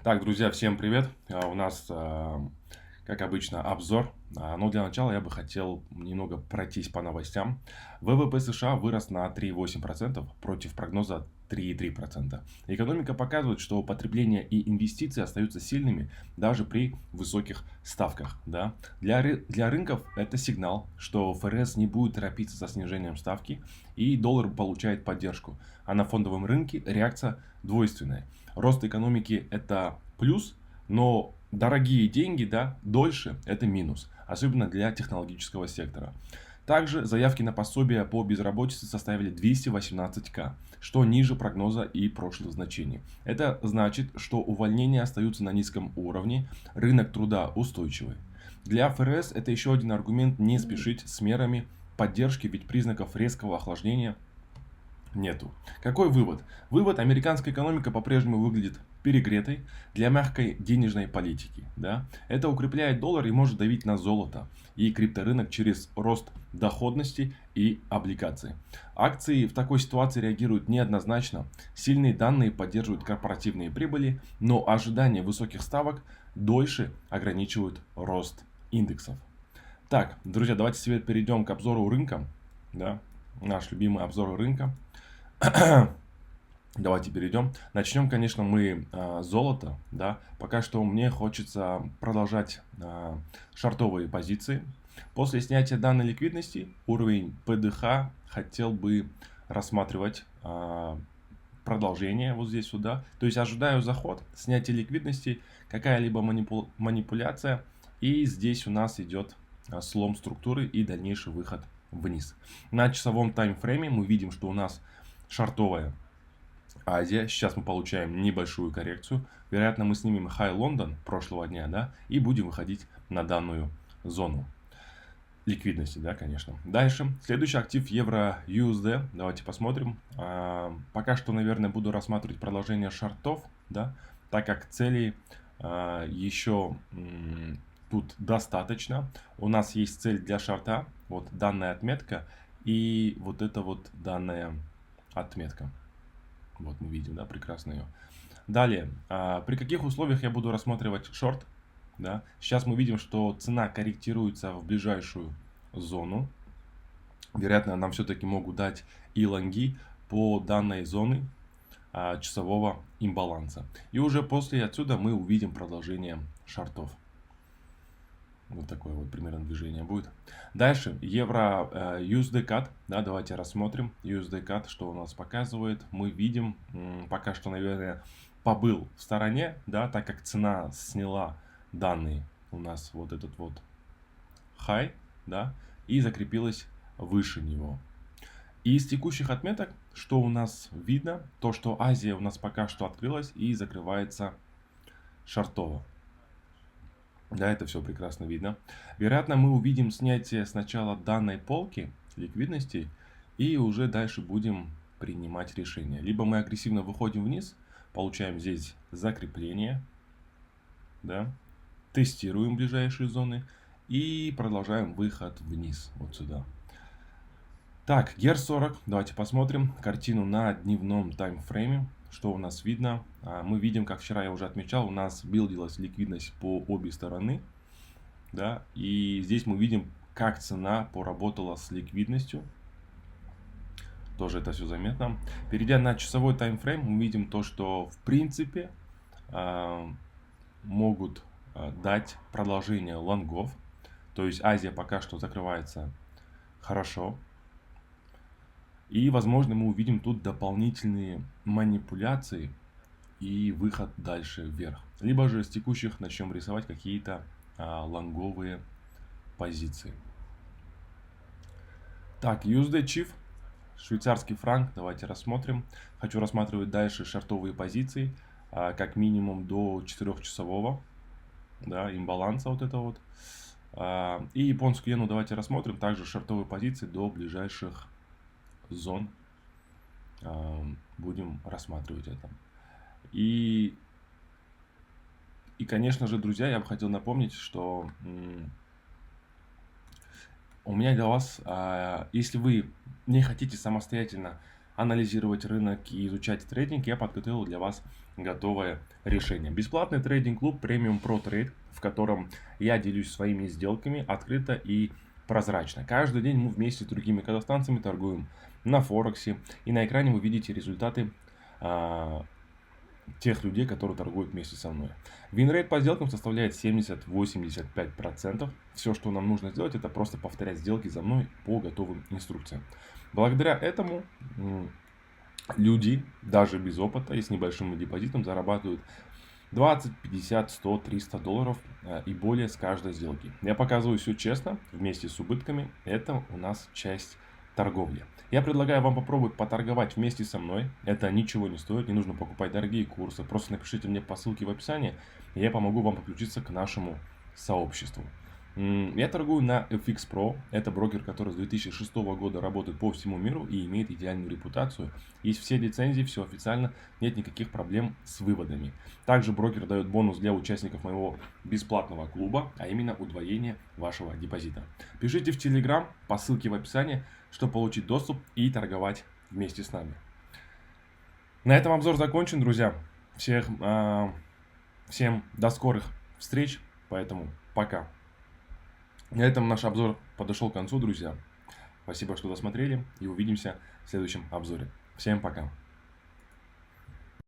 Так, друзья, всем привет. У нас, как обычно, обзор. Но для начала я бы хотел немного пройтись по новостям. ВВП США вырос на 3,8% против прогноза 3,3%. Экономика показывает, что потребление и инвестиции остаются сильными даже при высоких ставках. Да? Для рынков это сигнал, что ФРС не будет торопиться со снижением ставки и доллар получает поддержку. А на фондовом рынке реакция двойственная. Рост экономики это плюс, но дорогие деньги, да, дольше это минус, особенно для технологического сектора. Также заявки на пособие по безработице составили 218 что ниже прогноза и прошлых значений. Это значит, что увольнения остаются на низком уровне, рынок труда устойчивый. Для ФРС это еще один аргумент не спешить с мерами поддержки, ведь признаков резкого охлаждения нету. Какой вывод? Вывод: американская экономика по-прежнему выглядит перегретой для мягкой денежной политики. Да? Это укрепляет доллар и может давить на золото и крипторынок через рост доходности и облигаций. Акции в такой ситуации реагируют неоднозначно. Сильные данные поддерживают корпоративные прибыли, но ожидания высоких ставок дольше ограничивают рост индексов. Так, друзья, давайте теперь перейдем к обзору рынка. Да? Наш любимый обзор рынка. Давайте перейдем. Начнем, конечно, мы с золота. Да? Пока что мне хочется продолжать шортовые позиции. После снятия данной ликвидности уровень ПДХ хотел бы рассматривать продолжение вот здесь сюда. То есть ожидаю заход, снятие ликвидности, какая-либо манипуляция. И здесь у нас идет слом структуры и дальнейший выход вниз. На часовом таймфрейме мы видим, что у нас шортовая Азия. Сейчас мы получаем небольшую коррекцию. Вероятно, мы снимем High London прошлого дня, да, и будем выходить на данную зону ликвидности, да, конечно. Дальше. Следующий актив евро USD. Давайте посмотрим. Пока что, наверное, буду рассматривать продолжение шортов, да, так как целей еще тут достаточно. У нас есть цель для шорта. Вот данная отметка и вот это вот данная отметка. Вот мы видим, да, прекрасно ее. Далее, при каких условиях я буду рассматривать шорт? Да? Сейчас мы видим, что цена корректируется в ближайшую зону. Вероятно, нам все-таки могут дать и лонги по данной зоне часового имбаланса. И уже после отсюда мы увидим продолжение шортов. Вот такое вот примерно движение будет. Дальше, евро USD CAD. Да, давайте рассмотрим USD CAD, что у нас показывает. Мы видим, пока что, наверное, побыл в стороне, да, так как цена сняла данные у нас вот этот вот high, да, и закрепилась выше него. Из текущих отметок, что у нас видно, то что Азия у нас пока что открылась и закрывается шортово. Да, это все прекрасно видно. Вероятно, мы увидим снятие сначала данной полки ликвидности и уже дальше будем принимать решения. Либо мы агрессивно выходим вниз, получаем здесь закрепление, да, тестируем ближайшие зоны и продолжаем выход вниз, вот сюда. Так, GER40, давайте посмотрим картину на дневном таймфрейме. Что у нас видно? Мы видим, как вчера я уже отмечал, у нас билдилась ликвидность по обе стороны. Да? И здесь мы видим, как цена поработала с ликвидностью. Тоже это все заметно. Перейдя на часовой таймфрейм, мы видим то, что в принципе могут дать продолжение лонгов. То есть Азия пока что закрывается хорошо. И, возможно, мы увидим тут дополнительные манипуляции и выход дальше вверх. Либо же с текущих начнем рисовать какие-то лонговые позиции. Так, USD Chief, швейцарский франк, давайте рассмотрим. Хочу рассматривать дальше шортовые позиции, как минимум до 4-часового, да, имбаланса вот это вот. И японскую иену давайте рассмотрим, также шортовые позиции до ближайших зон. Будем рассматривать это. И, конечно же, друзья, я бы хотел напомнить, что у меня для вас, если вы не хотите самостоятельно анализировать рынок и изучать трейдинг, я подготовил для вас готовое решение. Бесплатный трейдинг-клуб Premium Pro Trade, в котором я делюсь своими сделками открыто и прозрачно. Каждый день мы вместе с другими казахстанцами торгуем на Форексе, и на экране вы видите результаты тех людей, которые торгуют вместе со мной. Винрейт по сделкам составляет 70-85%. Все, что нам нужно сделать, это просто повторять сделки за мной по готовым инструкциям. Благодаря этому люди, даже без опыта и с небольшим депозитом, зарабатывают 20, 50, 100, 300 долларов и более с каждой сделки. Я показываю все честно, вместе с убытками. Это у нас часть торговли. Я предлагаю вам попробовать поторговать вместе со мной. Это ничего не стоит, не нужно покупать дорогие курсы. Просто напишите мне по ссылке в описании, и я помогу вам подключиться к нашему сообществу. Я торгую на FX Pro. Это брокер, который с 2006 года работает по всему миру и имеет идеальную репутацию. Есть все лицензии, все официально, нет никаких проблем с выводами. Также брокер дает бонус для участников моего бесплатного клуба, а именно удвоение вашего депозита. Пишите в Telegram по ссылке в описании, чтобы получить доступ и торговать вместе с нами. На этом обзор закончен, друзья. Всем до скорых встреч, поэтому пока. На этом наш обзор подошел к концу, друзья. Спасибо, что досмотрели, и увидимся в следующем обзоре. Всем пока.